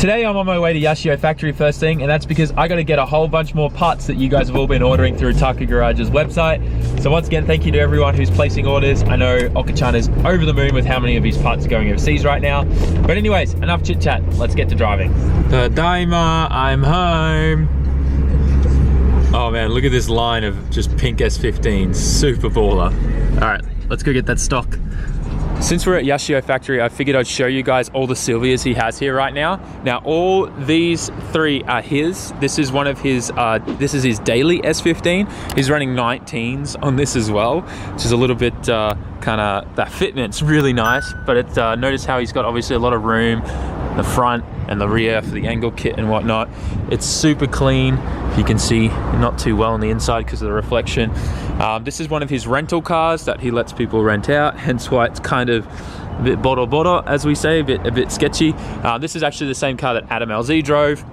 Today I'm on my way to Yashio Factory first thing, and that's because I got to get a whole bunch more parts that you guys have all been ordering through Taka Garage's website. So once again, thank you to everyone who's placing orders. I know Okachan is over the moon with how many of his parts are going overseas right now. But anyways, enough chit chat, let's get to driving. Tadaima, I'm home. Oh man, look at this line of just pink S15s, super baller. All right, let's go get that stock. Since we're at Yashio Factory, I figured I'd show you guys all the Silvias he has here right now. Now, all these three are his. This is one of his, this is his daily S15. He's running 19s on this as well, which is a little bit kind of, that fitment's really nice, but it's, notice how he's got obviously a lot of room, the front and the rear for the angle kit and whatnot. It's super clean. You can see not too well on the inside because of the reflection. This is one of his rental cars that he lets people rent out, hence why it's kind of a bit bottle, as we say, a bit sketchy. This is actually the same car that Adam LZ drove.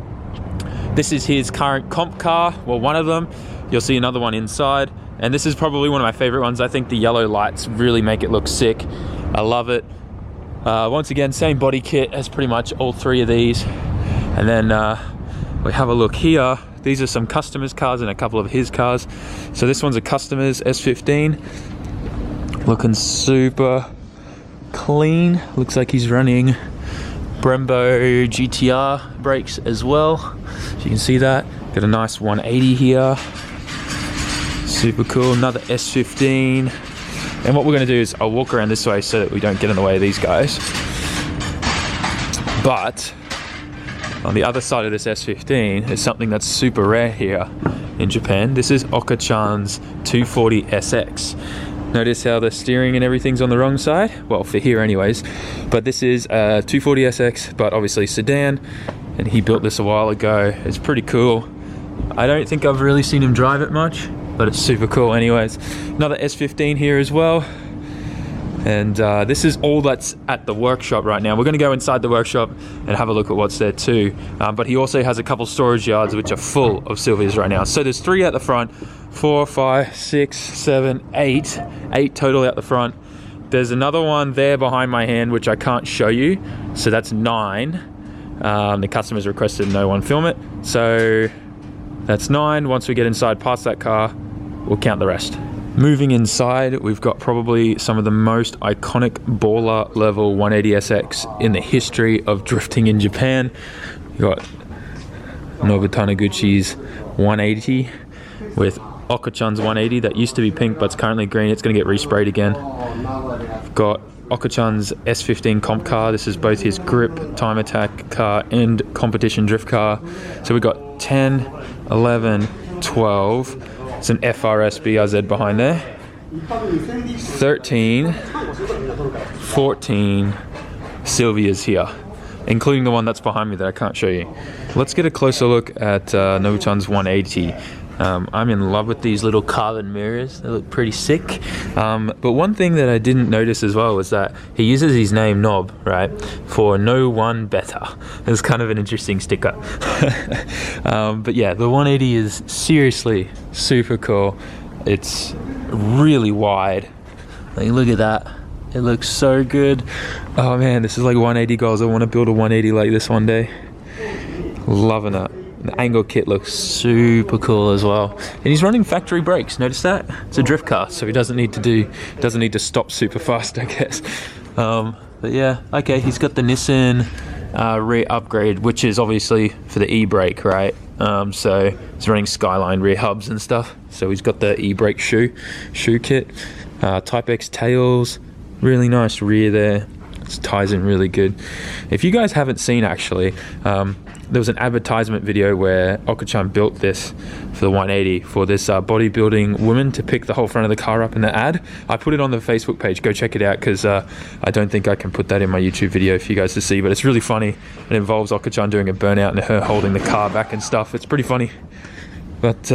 This is his current comp car, well, one of them. You'll see another one inside, and this is probably one of my favorite ones. I think the yellow lights really make it look sick. I love it. Once again, same body kit as pretty much all three of these. And then we have a look here. These are some customers' cars and a couple of his cars. So this one's a customer's S15. Looking super clean. Looks like he's running Brembo GTR brakes as well. So you can see that. Got a nice 180 here. Super cool. Another S15. And what we're going to do is I'll walk around this way so that we don't get in the way of these guys. But on the other side of this S15 is something that's super rare here in Japan. This is Okachan's 240 SX. Notice how the steering and everything's on the wrong side? Well, for here anyways. But this is a 240 SX, but obviously sedan. And he built this a while ago. It's pretty cool. I don't think I've really seen him drive it much, but it's super cool anyways. Another S15 here as well. And this is all that's at the workshop right now. We're going to go inside the workshop and have a look at what's there too. But he also has a couple storage yards which are full of Silvias right now. So there's 3 at the front, 4, 5, 6, 7, 8. 8 total out the front. There's another one there behind my hand which I can't show you. So that's 9. The customers requested no one film it. So that's 9. Once we get inside past that car, we'll count the rest. Moving inside, we've got probably some of the most iconic baller level 180SX in the history of drifting in Japan. We've got Nobu Taniguchi's 180 with Okachan's 180 that used to be pink but it's currently green. It's going to get resprayed again. We've got Okachan's S15 comp car. This is both his grip, time attack car and competition drift car. So we've got 10, 11, 12. It's an FRS BRZ behind there. 13, 14 Silvias here, including the one that's behind me that I can't show you. Let's get a closer look at Nobu-chan's 180. I'm in love with these little carbon mirrors. They look pretty sick. But one thing that I didn't notice as well was that he uses his name Nob, right, for no one better. It's kind of an interesting sticker. But yeah, the 180 is seriously super cool. It's really wide. Like, look at that. It looks so good. Oh man, this is like 180 goals. I want to build a 180 like this one day. Loving it. The angle kit looks super cool as well, and he's running factory brakes. Notice that? It's a drift car, so he doesn't need to stop super fast, I guess. But yeah, okay. He's got the Nissan rear upgrade, which is obviously for the e-brake, right? So he's running Skyline rear hubs and stuff. So he's got the e-brake shoe kit, Type X tails, really nice rear there. It ties in really good. If you guys haven't seen, actually, there was an advertisement video where Okachan built this for the 180 for this bodybuilding woman to pick the whole front of the car up in the ad. I put it on the Facebook page. Go check it out because I don't think I can put that in my YouTube video for you guys to see, but it's really funny. It involves Okachan doing a burnout and her holding the car back and stuff. It's pretty funny. But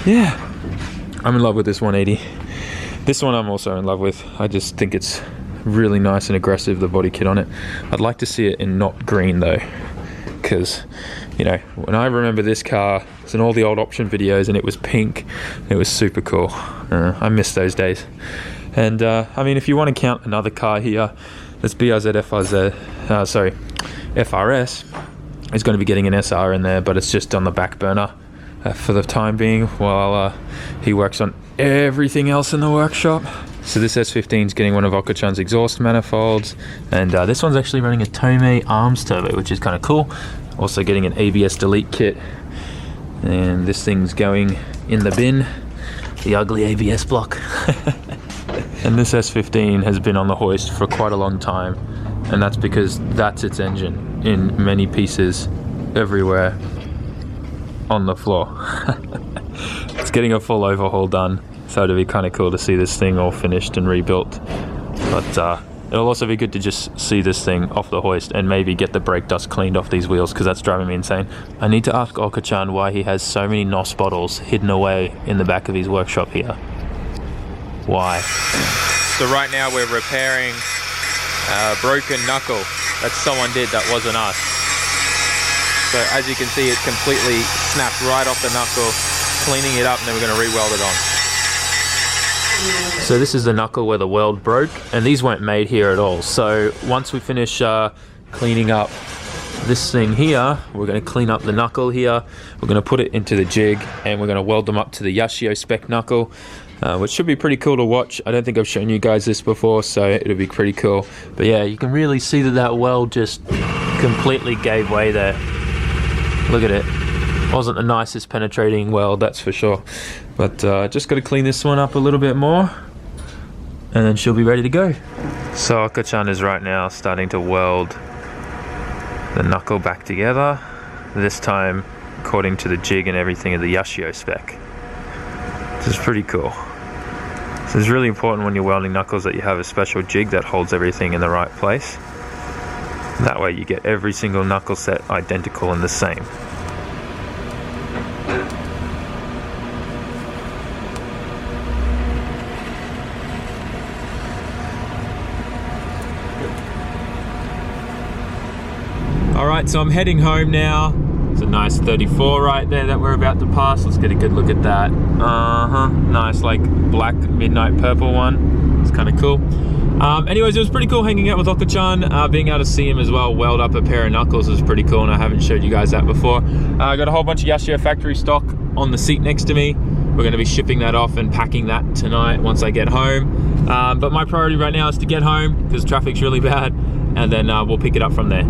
yeah, I'm in love with this 180. This one I'm also in love with. I just think it's really nice and aggressive, the body kit on it. I'd like to see it in not green though, because, you know, when I remember this car, it's in all the old option videos and it was pink. It was super cool. I miss those days. And I mean, if you want to count another car here, this BRZ FRZ, FRS is going to be getting an SR in there, but it's just on the back burner for the time being while he works on everything else in the workshop. So this S15 is getting one of Okachan's exhaust manifolds, and this one's actually running a Tomei arms turbo, which is kind of cool. Also getting an ABS delete kit, and this thing's going in the bin, the ugly ABS block. And this S15 has been on the hoist for quite a long time, and that's because that's its engine in many pieces everywhere on the floor. It's getting a full overhaul done, so it'd be kind of cool to see this thing all finished and rebuilt. But it'll also be good to just see this thing off the hoist and maybe get the brake dust cleaned off these wheels, because that's driving me insane. I need to ask Okachan why he has so many NOS bottles hidden away in the back of his workshop here. Why? So right now we're repairing a broken knuckle that someone did that wasn't us. So as you can see, it completely snapped right off the knuckle, cleaning it up, and then we're going to re-weld it on. So this is the knuckle where the weld broke, and these weren't made here at all. So once we finish cleaning up this thing here, we're going to clean up the knuckle here, we're going to put it into the jig, and we're going to weld them up to the Yashio Spec Knuckle, which should be pretty cool to watch. I don't think I've shown you guys this before, so it'll be pretty cool. But yeah, you can really see that that weld just completely gave way there. Look at it. Wasn't the nicest penetrating weld, that's for sure. But just got to clean this one up a little bit more, and then she'll be ready to go. So Okachan is right now starting to weld the knuckle back together, this time according to the jig and everything of the Yashio spec. This is pretty cool. So it's really important when you're welding knuckles that you have a special jig that holds everything in the right place. That way you get every single knuckle set identical and the same. Alright, so I'm heading home now. It's a nice 34 right there that we're about to pass. Let's get a good look at that. Nice like black midnight purple one. It's kind of cool. Anyways, it was pretty cool hanging out with Okachan. Being able to see him as well weld up a pair of knuckles was pretty cool, and I haven't showed you guys that before. I got a whole bunch of Yashio Factory stock on the seat next to me. We're going to be shipping that off and packing that tonight once I get home. But my priority right now is to get home because traffic's really bad, and then we'll pick it up from there.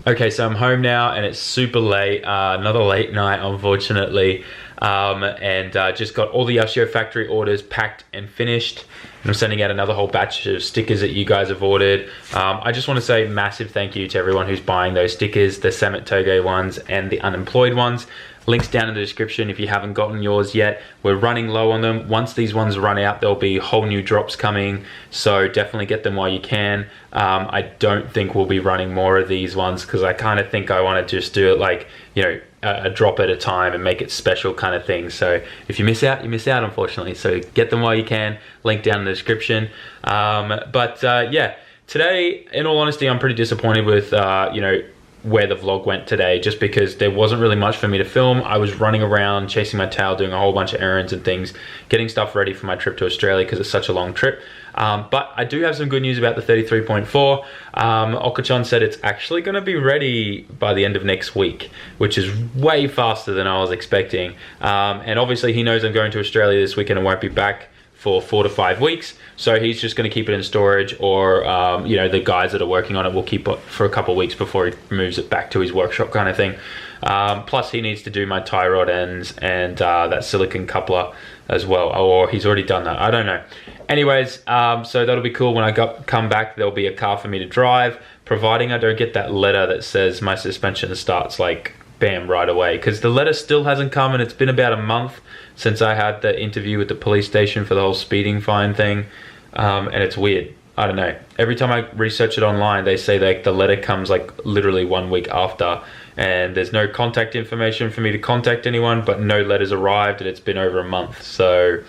Okay, so I'm home now and it's super late, another late night unfortunately, and just got all the Yashio Factory orders packed and finished, and I'm sending out another whole batch of stickers that you guys have ordered. I just want to say massive thank you to everyone who's buying those stickers, the SAMMIT Toge ones and the unemployed ones. Links down in the description if you haven't gotten yours yet. We're running low on them. Once these ones run out, there'll be whole new drops coming, so definitely get them while you can. I don't think we'll be running more of these ones because I kind of think I want to just do it like, you know, a drop at a time and make it special kind of thing. So if you miss out, you miss out, unfortunately. So get them while you can. Link down in the description. Yeah, today, in all honesty, I'm pretty disappointed with, you know, where the vlog went today, just because there wasn't really much for me to film. I was running around chasing my tail, doing a whole bunch of errands and things, getting stuff ready for my trip to Australia because it's such a long trip. But I do have some good news about the 33.4. Okachan said it's actually going to be ready by the end of next week, which is way faster than I was expecting. And obviously he knows I'm going to Australia this weekend and won't be back for 4 to 5 weeks, so he's just going to keep it in storage, or you know, the guys that are working on it will keep it for a couple of weeks before he moves it back to his workshop kind of thing. Plus he needs to do my tie rod ends and that silicon coupler as well, or he's already done that, I don't know. Anyways, so that'll be cool. When I come back, there'll be a car for me to drive, providing I don't get that letter that says my suspension starts like bam right away, because the letter still hasn't come, and it's been about a month since I had the interview with the police station for the whole speeding fine thing, and it's weird. I don't know, every time I research it online they say like the letter comes like literally 1 week after, and there's no contact information for me to contact anyone, but no letters arrived, and it's been over a month, so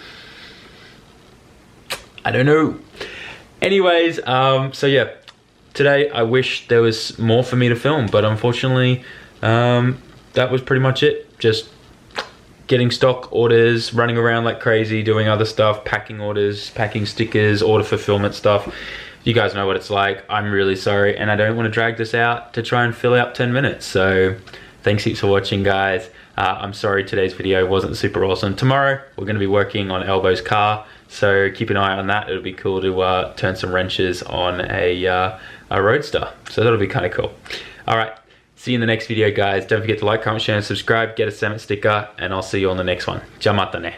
I don't know. Anyways, so yeah, today I wish there was more for me to film, but unfortunately that was pretty much it. Just getting stock orders, running around like crazy, doing other stuff, packing orders, packing stickers, order fulfillment stuff. You guys know what it's like. I'm really sorry, and I don't want to drag this out to try and fill out 10 minutes. So thanks heaps for watching, guys. I'm sorry today's video wasn't super awesome. Tomorrow we're going to be working on Elbo's car, so keep an eye on that. It'll be cool to turn some wrenches on a Roadster, so that'll be kind of cool. All right, see you in the next video, guys. Don't forget to like, comment, share, and subscribe. Get a SAMMIT sticker, and I'll see you on the next one. Ja matane.